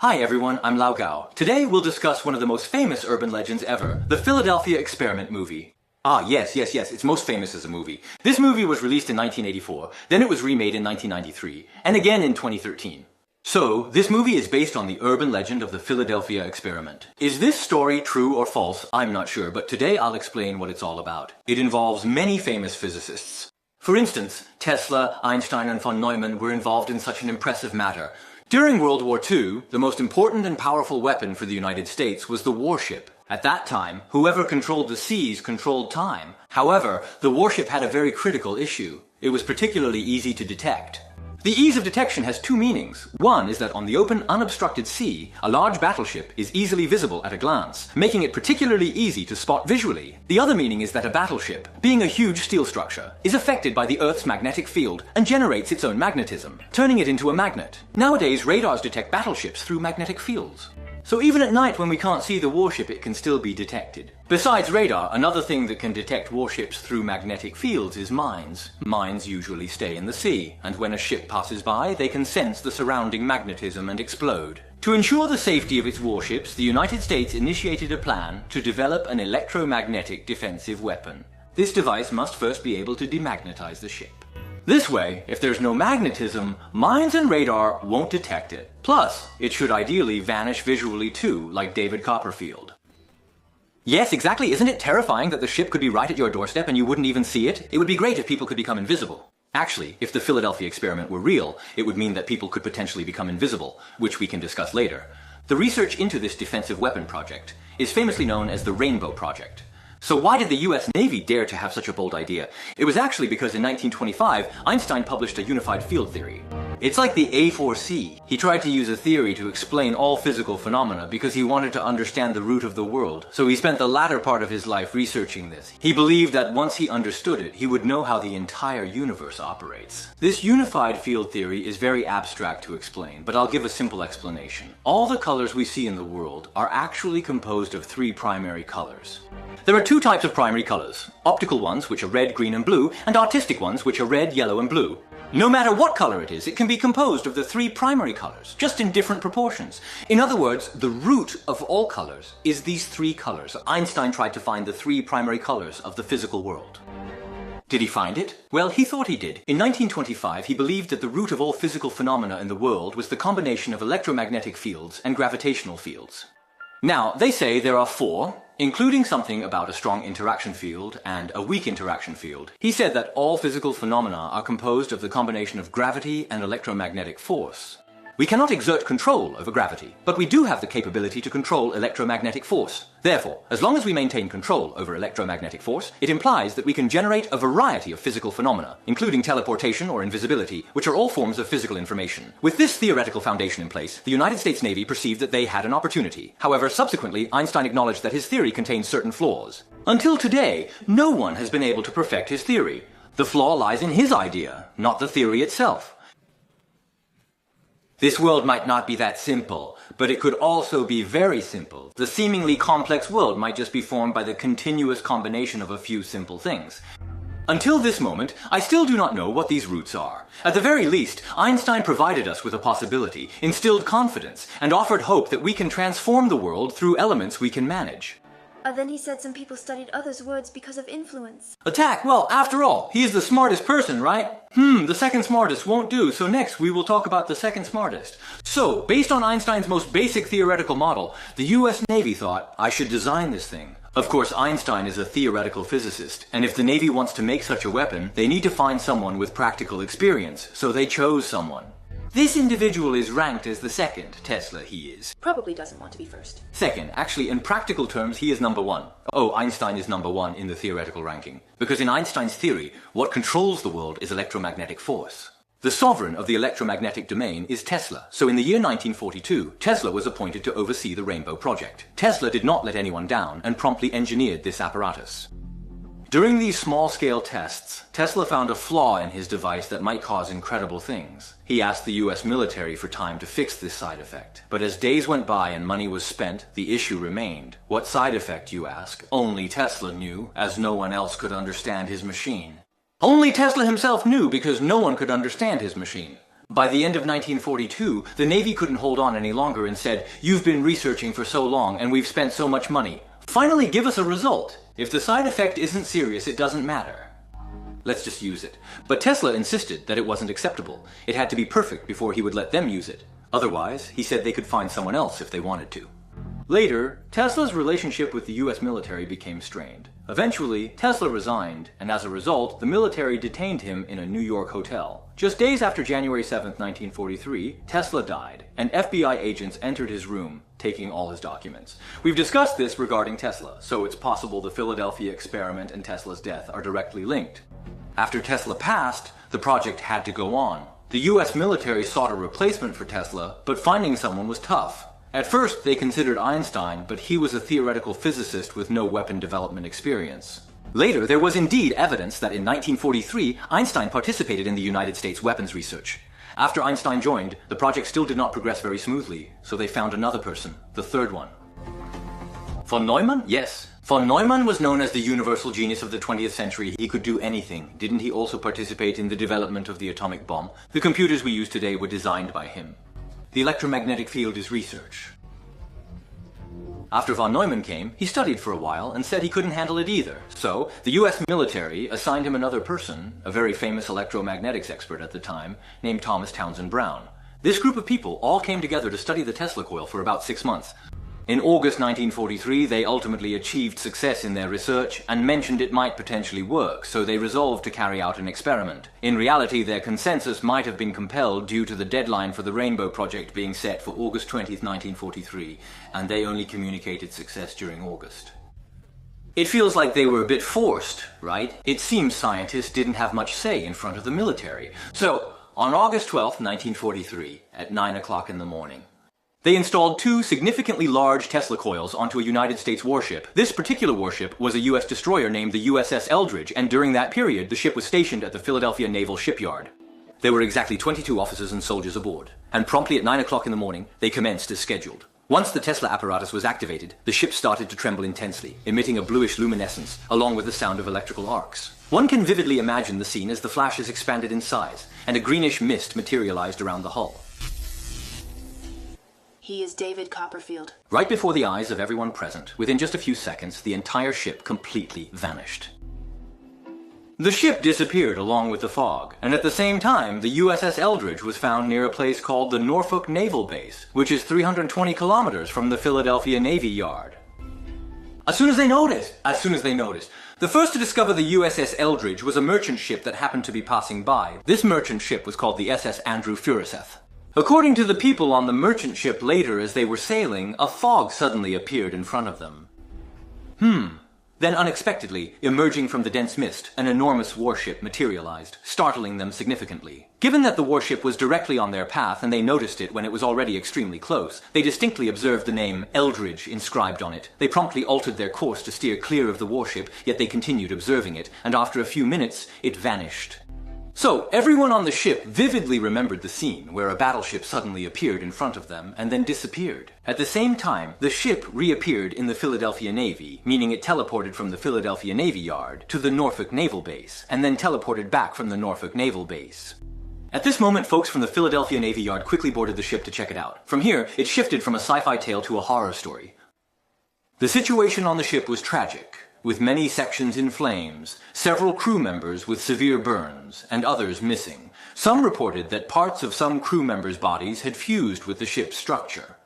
Hi everyone, I'm Lao Gao. Today we'll discuss one of the most famous urban legends ever, the Philadelphia Experiment movie. Yes, it's most famous as a movie. This movie was released in 1984, then it was remade in 1993, and again in 2013. So, this movie is based on the urban legend of the Philadelphia Experiment. Is this story true or false? I'm not sure, but today I'll explain what it's all about. It involves many famous physicists. For instance, Tesla, Einstein, and von Neumann were involved in such an impressive matter. During World War II, the most important and powerful weapon for the United States was the warship. At that time, whoever controlled the seas controlled time. However, the warship had a very critical issue. It was particularly easy to detect. The ease of detection has two meanings. One is that on the open, unobstructed sea, a large battleship is easily visible at a glance, making it particularly easy to spot visually. The other meaning is that a battleship, being a huge steel structure, is affected by the Earth's magnetic field and generates its own magnetism, turning it into a magnet. Nowadays, radars detect battleships through magnetic fields. So even at night when we can't see the warship, it can still be detected. Besides radar, another thing that can detect warships through magnetic fields is mines. Mines usually stay in the sea, and when a ship passes by, they can sense the surrounding magnetism and explode. To ensure the safety of its warships, the United States initiated a plan to develop an electromagnetic defensive weapon. This device must first be able to demagnetize the ship. This way, if there's no magnetism, mines and radar won't detect it. Plus, it should ideally vanish visually too, like David Copperfield. Yes, exactly. Isn't it terrifying that the ship could be right at your doorstep and you wouldn't even see it? It would be great if people could become invisible. Actually, if the Philadelphia experiment were real, it would mean that people could potentially become invisible, which we can discuss later. The research into this defensive weapon project is famously known as the Rainbow Project. So why did the US Navy dare to have such a bold idea? It was actually because in 1925, Einstein published a unified field theory. It's like the A4C. He tried to use a theory to explain all physical phenomena because he wanted to understand the root of the world. So he spent the latter part of his life researching this. He believed that once he understood it, he would know how the entire universe operates. This unified field theory is very abstract to explain, but I'll give a simple explanation. All the colors we see in the world are actually composed of three primary colors. There are two types of primary colors: optical ones, which are red, green, and blue, and artistic ones, which are red, yellow, and blue. No matter what color it is, it can be composed of the three primary colors, just in different proportions. In other words, the root of all colors is these three colors. Einstein tried to find the three primary colors of the physical world. Did he find it? Well, he thought he did. In 1925, he believed that the root of all physical phenomena in the world was the combination of electromagnetic fields and gravitational fields. Now, they say there are four, including something about a strong interaction field and a weak interaction field. He said that all physical phenomena are composed of the combination of gravity and electromagnetic force. We cannot exert control over gravity, but we do have the capability to control electromagnetic force. Therefore, as long as we maintain control over electromagnetic force, it implies that we can generate a variety of physical phenomena, including teleportation or invisibility, which are all forms of physical information. With this theoretical foundation in place, the United States Navy perceived that they had an opportunity. However, subsequently, Einstein acknowledged that his theory contained certain flaws. Until today, no one has been able to perfect his theory. The flaw lies in his idea, not the theory itself. This world might not be that simple, but it could also be very simple. The seemingly complex world might just be formed by the continuous combination of a few simple things. Until this moment, I still do not know what these roots are. At the very least, Einstein provided us with a possibility, instilled confidence, and offered hope that we can transform the world through elements we can manage. Then he said some people studied others' words because of influence. Attack! Well, after all, he is the smartest person, right? The second smartest won't do, so next we will talk about the second smartest. So, based on Einstein's most basic theoretical model, the US Navy thought, I should design this thing. Of course, Einstein is a theoretical physicist, and if the Navy wants to make such a weapon, they need to find someone with practical experience, so they chose someone. This individual is ranked as the second Tesla, he is. Probably doesn't want to be first. Second, actually in practical terms, he is number one. Oh, Einstein is number one in the theoretical ranking. Because in Einstein's theory, what controls the world is electromagnetic force. The sovereign of the electromagnetic domain is Tesla. So in the year 1942, Tesla was appointed to oversee the Rainbow Project. Tesla did not let anyone down and promptly engineered this apparatus. During these small-scale tests, Tesla found a flaw in his device that might cause incredible things. He asked the US military for time to fix this side effect. But as days went by and money was spent, the issue remained. What side effect, you ask? Only Tesla knew, as no one else could understand his machine. Only Tesla himself knew because no one could understand his machine. By the end of 1942, the Navy couldn't hold on any longer and said, "You've been researching for so long and we've spent so much money. Finally give us a result. If the side effect isn't serious, it doesn't matter. Let's just use it." But Tesla insisted that it wasn't acceptable. It had to be perfect before he would let them use it. Otherwise, he said they could find someone else if they wanted to. Later, Tesla's relationship with the US military became strained. Eventually, Tesla resigned, and as a result, the military detained him in a New York hotel. Just days after January 7, 1943, Tesla died, and FBI agents entered his room, taking all his documents. We've discussed this regarding Tesla, so it's possible the Philadelphia experiment and Tesla's death are directly linked. After Tesla passed, the project had to go on. The US military sought a replacement for Tesla, but finding someone was tough. At first, they considered Einstein, but he was a theoretical physicist with no weapon development experience. Later, there was indeed evidence that in 1943, Einstein participated in the United States weapons research. After Einstein joined, the project still did not progress very smoothly, so they found another person, the third one. Von Neumann? Yes. Von Neumann was known as the universal genius of the 20th century. He could do anything. Didn't he also participate in the development of the atomic bomb? The computers we use today were designed by him. The electromagnetic field is research. After von Neumann came, he studied for a while and said he couldn't handle it either. So, the US military assigned him another person, a very famous electromagnetics expert at the time, named Thomas Townsend Brown. This group of people all came together to study the Tesla coil for about 6 months. In August 1943, they ultimately achieved success in their research and mentioned it might potentially work, so they resolved to carry out an experiment. In reality, their consensus might have been compelled due to the deadline for the Rainbow Project being set for August 20, 1943, and they only communicated success during August. It feels like they were a bit forced, right? It seems scientists didn't have much say in front of the military. So, on August 12, 1943, at 9 o'clock in the morning, they installed 2 significantly large Tesla coils onto a United States warship. This particular warship was a US destroyer named the USS Eldridge, and during that period, the ship was stationed at the Philadelphia Naval Shipyard. There were exactly 22 officers and soldiers aboard, and promptly at 9 o'clock in the morning, they commenced as scheduled. Once the Tesla apparatus was activated, the ship started to tremble intensely, emitting a bluish luminescence, along with the sound of electrical arcs. One can vividly imagine the scene as the flashes expanded in size, and a greenish mist materialized around the hull. He is David Copperfield. Right before the eyes of everyone present, within just a few seconds, the entire ship completely vanished. The ship disappeared along with the fog, and at the same time, the USS Eldridge was found near a place called the Norfolk Naval Base, which is 320 kilometers from the Philadelphia Navy Yard. As soon as they noticed, the first to discover the USS Eldridge was a merchant ship that happened to be passing by. This merchant ship was called the SS Andrew Furuseth. According to the people on the merchant ship later as they were sailing, a fog suddenly appeared in front of them. Then unexpectedly, emerging from the dense mist, an enormous warship materialized, startling them significantly. Given that the warship was directly on their path and they noticed it when it was already extremely close, they distinctly observed the name Eldridge inscribed on it. They promptly altered their course to steer clear of the warship, yet they continued observing it, and after a few minutes, it vanished. So, everyone on the ship vividly remembered the scene where a battleship suddenly appeared in front of them and then disappeared. At the same time, the ship reappeared in the Philadelphia Navy, meaning it teleported from the Philadelphia Navy Yard to the Norfolk Naval Base, and then teleported back from the Norfolk Naval Base. At this moment, folks from the Philadelphia Navy Yard quickly boarded the ship to check it out. From here, it shifted from a sci-fi tale to a horror story. The situation on the ship was tragic, with many sections in flames, several crew members with severe burns, and others missing. Some reported that parts of some crew members' bodies had fused with the ship's structure.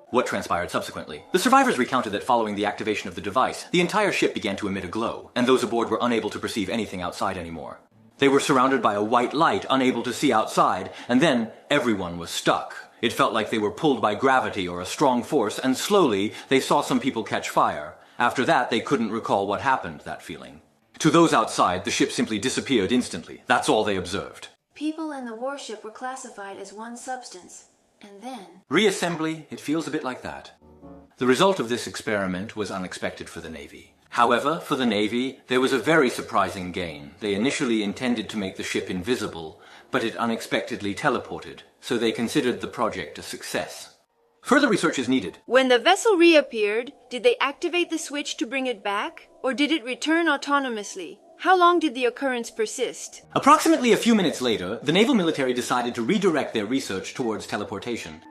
What transpired subsequently? The survivors recounted that following the activation of the device, the entire ship began to emit a glow, and those aboard were unable to perceive anything outside anymore. They were surrounded by a white light, unable to see outside, and then everyone was stuck. It felt like they were pulled by gravity or a strong force, and slowly they saw some people catch fire. After that, they couldn't recall what happened, that feeling. To those outside, the ship simply disappeared instantly. That's all they observed. People in the warship were classified as one substance, and then... Reassembly, it feels a bit like that. The result of this experiment was unexpected for the Navy. However, for the Navy, there was a very surprising gain. They initially intended to make the ship invisible, but it unexpectedly teleported, so they considered the project a success. Further research is needed. When the vessel reappeared, did they activate the switch to bring it back, or did it return autonomously? How long did the occurrence persist? Approximately a few minutes later, the naval military decided to redirect their research towards teleportation.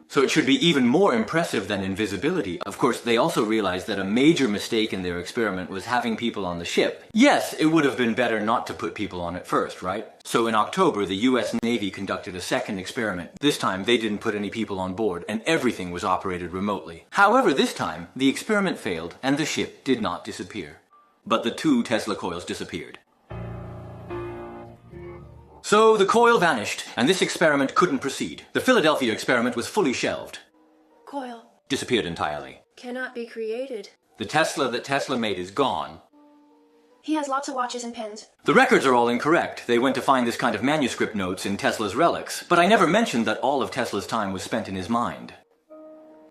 So it should be even more impressive than invisibility. Of course, they also realized that a major mistake in their experiment was having people on the ship. Yes, it would have been better not to put people on it first, right? So in October, the US Navy conducted a second experiment. This time, they didn't put any people on board, and everything was operated remotely. However, this time, the experiment failed, and the ship did not disappear. But the 2 Tesla coils disappeared. So the coil vanished, and this experiment couldn't proceed. The Philadelphia experiment was fully shelved. Coil. Disappeared entirely. Cannot be created. The Tesla that Tesla made is gone. He has lots of watches and pens. The records are all incorrect. They went to find this kind of manuscript notes in Tesla's relics, but I never mentioned that all of Tesla's time was spent in his mind.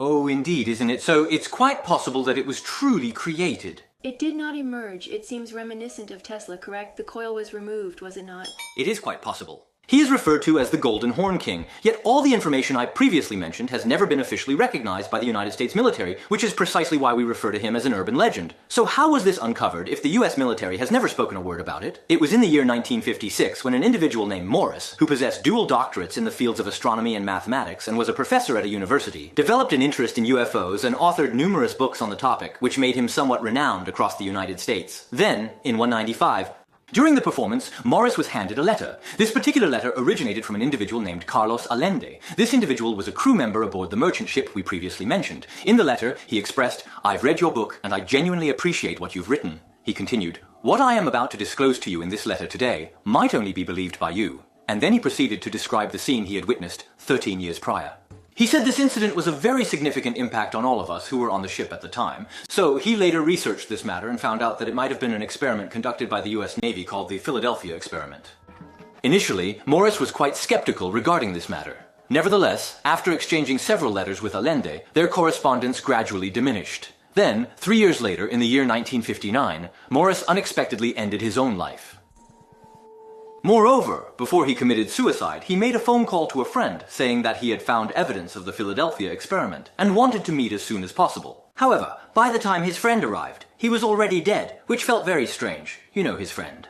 Oh, indeed, isn't it? So it's quite possible that it was truly created. It did not emerge. It seems reminiscent of Tesla, correct? The coil was removed, was it not? It is quite possible. He is referred to as the Golden Horn King, yet all the information I previously mentioned has never been officially recognized by the United States military, which is precisely why we refer to him as an urban legend. So how was this uncovered if the US military has never spoken a word about it? It was in the year 1956 when an individual named Morris, who possessed dual doctorates in the fields of astronomy and mathematics and was a professor at a university, developed an interest in UFOs and authored numerous books on the topic, which made him somewhat renowned across the United States. Then, in 1995, during the performance, Morris was handed a letter. This particular letter originated from an individual named Carlos Allende. This individual was a crew member aboard the merchant ship we previously mentioned. In the letter, he expressed, "I've read your book, and I genuinely appreciate what you've written." He continued, "What I am about to disclose to you in this letter today might only be believed by you." And then he proceeded to describe the scene he had witnessed 13 years prior. He said this incident was a very significant impact on all of us who were on the ship at the time, so he later researched this matter and found out that it might have been an experiment conducted by the US Navy called the Philadelphia experiment. Initially, Morris was quite skeptical regarding this matter. Nevertheless, after exchanging several letters with Allende, their correspondence gradually diminished. Then, 3 years later, in the year 1959, Morris unexpectedly ended his own life. Moreover, before he committed suicide, he made a phone call to a friend saying that he had found evidence of the Philadelphia experiment and wanted to meet as soon as possible. However, by the time his friend arrived, he was already dead, which felt very strange. You know his friend.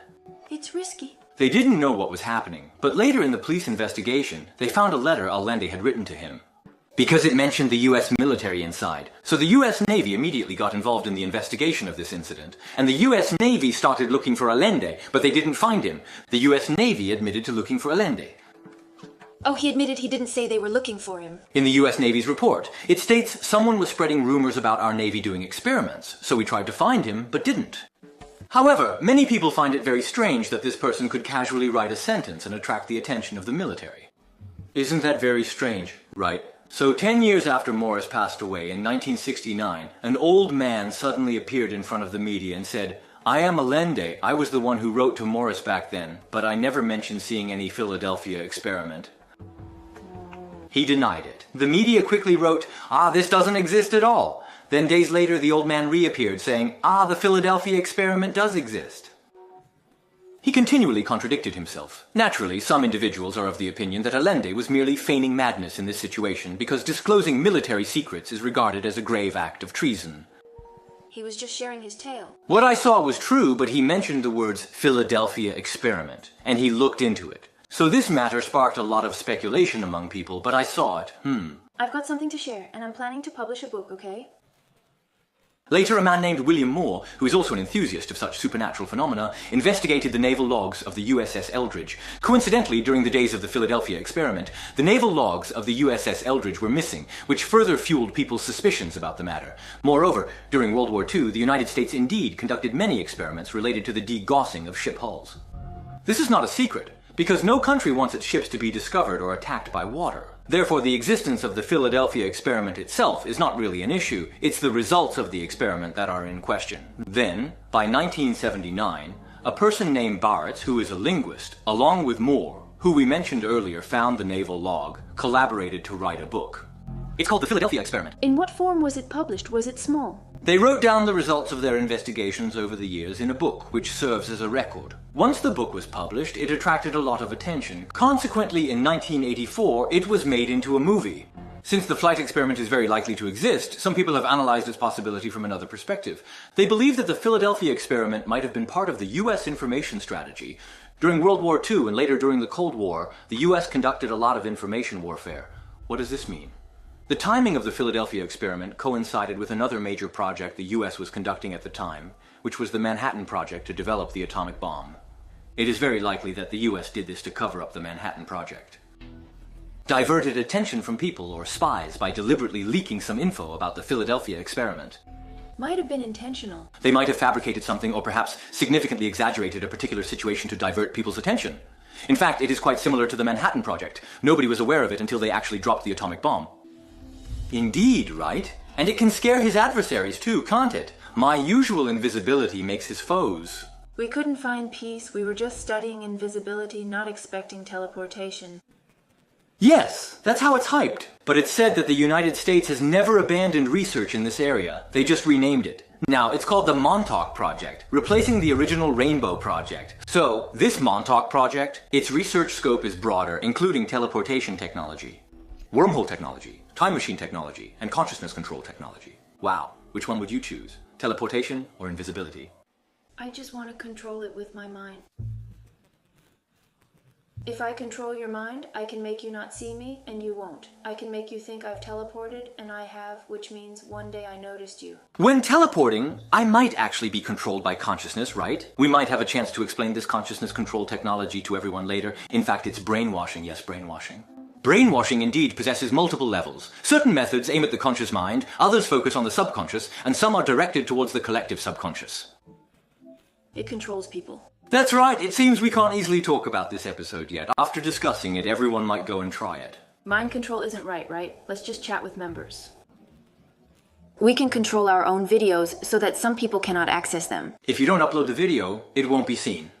It's risky. They didn't know what was happening, but later in the police investigation, they found a letter Allende had written to him. Because it mentioned the US military inside. So the US Navy immediately got involved in the investigation of this incident. And the US Navy started looking for Allende, but they didn't find him. The US Navy admitted to looking for Allende. Oh, he admitted he didn't say they were looking for him. In the US Navy's report, it states someone was spreading rumors about our Navy doing experiments, so we tried to find him, but didn't. However, many people find it very strange that this person could casually write a sentence and attract the attention of the military. Isn't that very strange, right? So 10 years after Morris passed away in 1969, an old man suddenly appeared in front of the media and said, "I am Allende. I was the one who wrote to Morris back then, but I never mentioned seeing any Philadelphia experiment." He denied it. The media quickly wrote, "This doesn't exist at all." Then days later, the old man reappeared saying, "The Philadelphia experiment does exist." He continually contradicted himself. Naturally, some individuals are of the opinion that Allende was merely feigning madness in this situation because disclosing military secrets is regarded as a grave act of treason. He was just sharing his tale. What I saw was true, but he mentioned the words Philadelphia experiment, and he looked into it. So this matter sparked a lot of speculation among people, but I saw it. I've got something to share, and I'm planning to publish a book, okay? Later, a man named William Moore, who is also an enthusiast of such supernatural phenomena, investigated the naval logs of the USS Eldridge. Coincidentally, during the days of the Philadelphia experiment, the naval logs of the USS Eldridge were missing, which further fueled people's suspicions about the matter. Moreover, during World War II, the United States indeed conducted many experiments related to the degaussing of ship hulls. This is not a secret, because no country wants its ships to be discovered or attacked by water. Therefore, the existence of the Philadelphia experiment itself is not really an issue. It's the results of the experiment that are in question. Then, by 1979, a person named Barrett, who is a linguist, along with Moore, who we mentioned earlier found the naval log, collaborated to write a book. It's called the Philadelphia experiment. In what form was it published? Was it small? They wrote down the results of their investigations over the years in a book, which serves as a record. Once the book was published, it attracted a lot of attention. Consequently, in 1984, it was made into a movie. Since the flight experiment is very likely to exist, some people have analyzed its possibility from another perspective. They believe that the Philadelphia experiment might have been part of the U.S. information strategy. During World War II and later during the Cold War, the U.S. conducted a lot of information warfare. What does this mean? The timing of the Philadelphia experiment coincided with another major project the U.S. was conducting at the time, which was the Manhattan Project to develop the atomic bomb. It is very likely that the U.S. did this to cover up the Manhattan Project. Diverted attention from people or spies by deliberately leaking some info about the Philadelphia experiment. Might have been intentional. They might have fabricated something or perhaps significantly exaggerated a particular situation to divert people's attention. In fact, it is quite similar to the Manhattan Project. Nobody was aware of it until they actually dropped the atomic bomb. Indeed, right? And it can scare his adversaries too, can't it? My usual invisibility makes his foes. We couldn't find peace. We were just studying invisibility, not expecting teleportation. Yes, that's how it's hyped. But it's said that the United States has never abandoned research in this area. They just renamed it. Now, it's called the Montauk Project, replacing the original Rainbow Project. So, this Montauk Project, its research scope is broader, including teleportation technology, wormhole technology, time machine technology, and consciousness control technology. Wow, which one would you choose? Teleportation or invisibility? I just want to control it with my mind. If I control your mind, I can make you not see me, and you won't. I can make you think I've teleported, and I have, which means one day I noticed you. When teleporting, I might actually be controlled by consciousness, right? We might have a chance to explain this consciousness control technology to everyone later. In fact, it's brainwashing, yes, brainwashing. Brainwashing indeed possesses multiple levels. Certain methods aim at the conscious mind, others focus on the subconscious, and some are directed towards the collective subconscious. It controls people. That's right, it seems we can't easily talk about this episode yet. After discussing it, everyone might go and try it. Mind control isn't right? Let's just chat with members. We can control our own videos so that some people cannot access them. If you don't upload the video, it won't be seen.